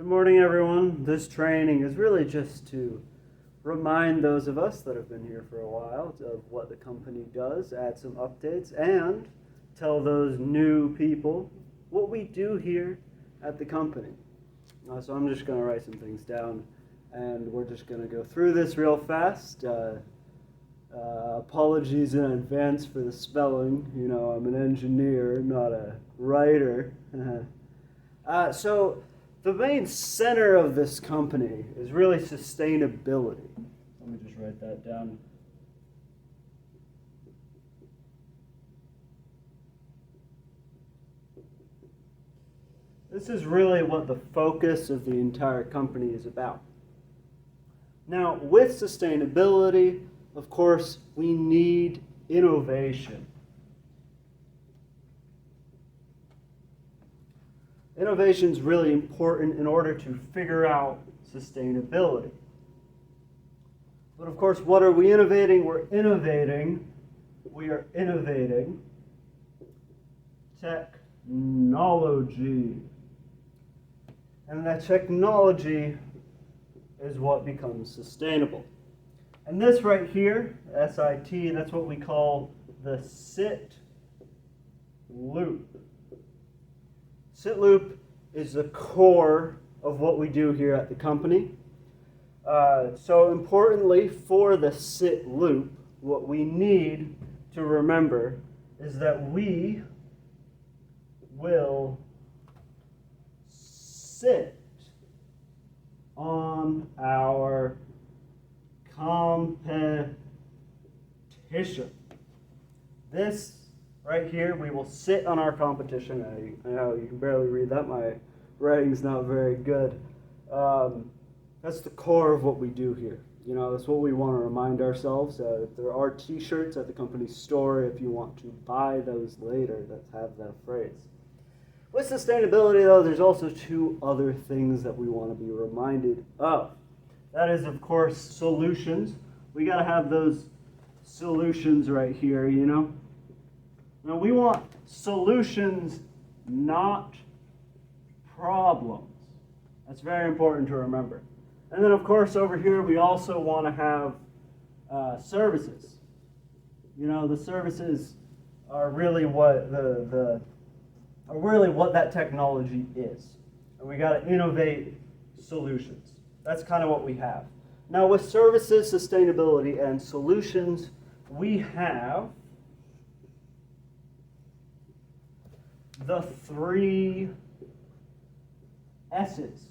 Good morning, everyone. This training is really just to remind those of us that have been here for a while of what the company does, add some updates, and tell those new people what we do here at the company. So I'm just going to write some things down, and we're just going to go through this real fast. Apologies in advance for the spelling. You know, I'm an engineer, not a writer. So the main center of this company is really sustainability. Let me just write that down. This is really what the focus of the entire company is about. Now, with sustainability, of course, we need innovation. Innovation is really important in order to figure out sustainability. But of course, what are we innovating? We are innovating technology. And that technology is what becomes sustainable. And this right here, SIT, that's what we call the SIT loop. SIT loop is the core of what we do here at the company. So importantly, for the SIT loop, what we need to remember is that we will sit on our competition. This right here, we will sit on our competition. I know you can barely read that. My writing's not very good. That's the core of what we do here. You know, that's what we want to remind ourselves. There are t-shirts at the company store if you want to buy those later that have that phrase. With sustainability, though, there's also two other things that we want to be reminded of. That is, of course, solutions. We got to have those solutions right here, you know. Now, we want solutions, not problems. That's very important to remember. And then, of course, over here, we also want to have services. You know, the services are really what what that technology is. And we got to innovate solutions. That's kind of what we have. Now, with services, sustainability, and solutions, we have the 3 S's.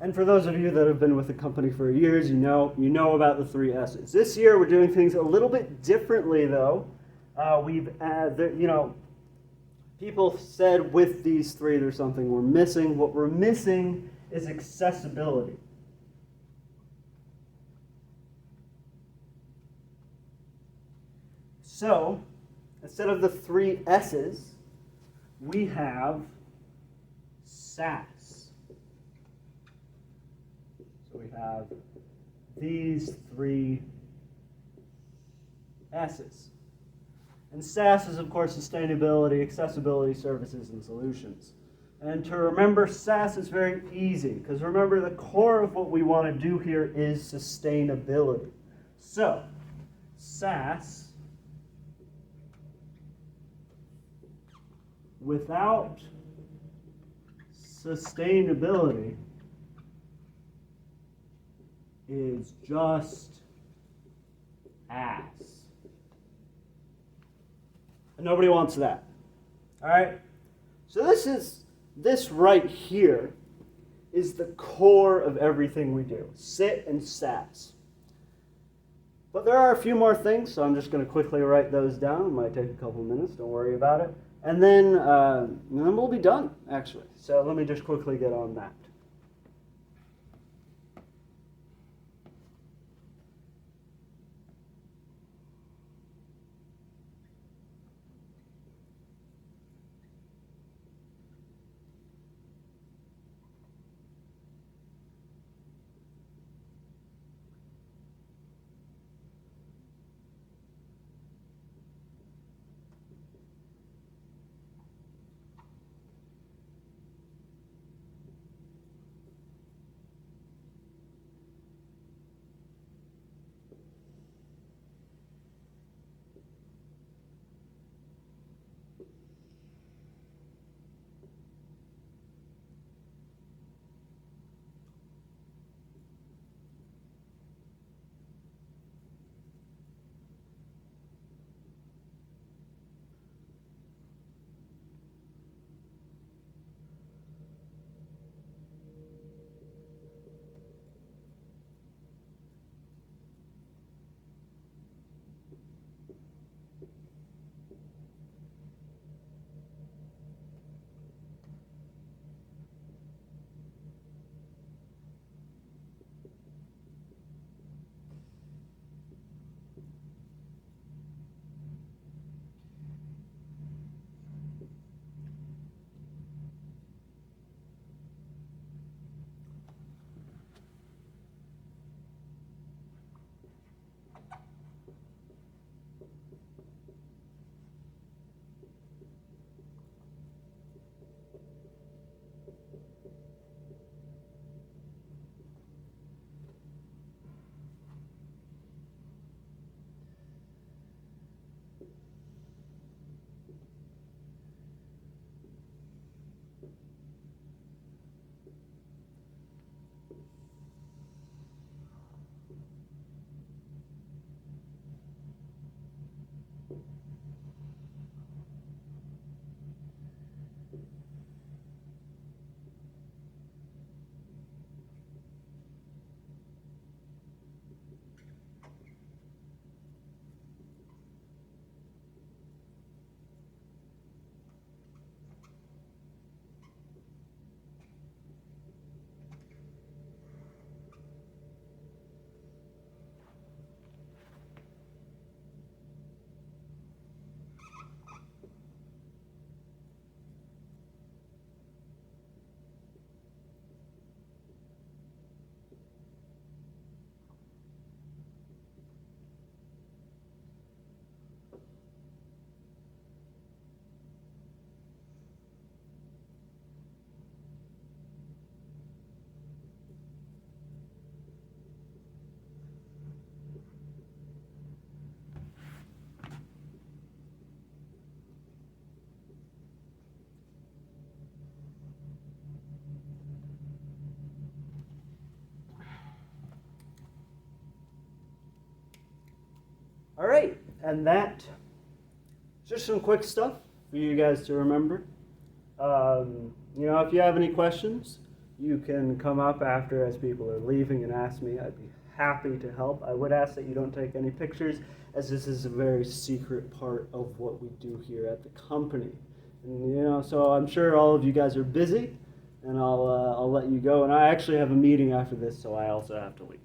And for those of you that have been with the company for years, you know about the 3 S's. This year, we're doing things a little bit differently, though. People said with these 3 there's something we're missing. What we're missing is accessibility. So, instead of the 3 S's, we have SAS. So we have these 3 S's. And SAS is, of course, sustainability, accessibility, services, and solutions. And to remember SAS is very easy, because remember, the core of what we want to do here is sustainability. So, SAS, without sustainability, is just ass. And nobody wants that. All right? So this right here is the core of everything we do. SIT and SAS. But there are a few more things, so I'm just going to quickly write those down. It might take a couple of minutes. Don't worry about it. And then we'll be done, actually. So let me just quickly get on that. All right, and that just some quick stuff for you guys to remember. If you have any questions, you can come up after as people are leaving and ask me. I'd be happy to help. I would ask that you don't take any pictures, as this is a very secret part of what we do here at the company. And, so I'm sure all of you guys are busy, and I'll let you go. And I actually have a meeting after this, so I also have to leave.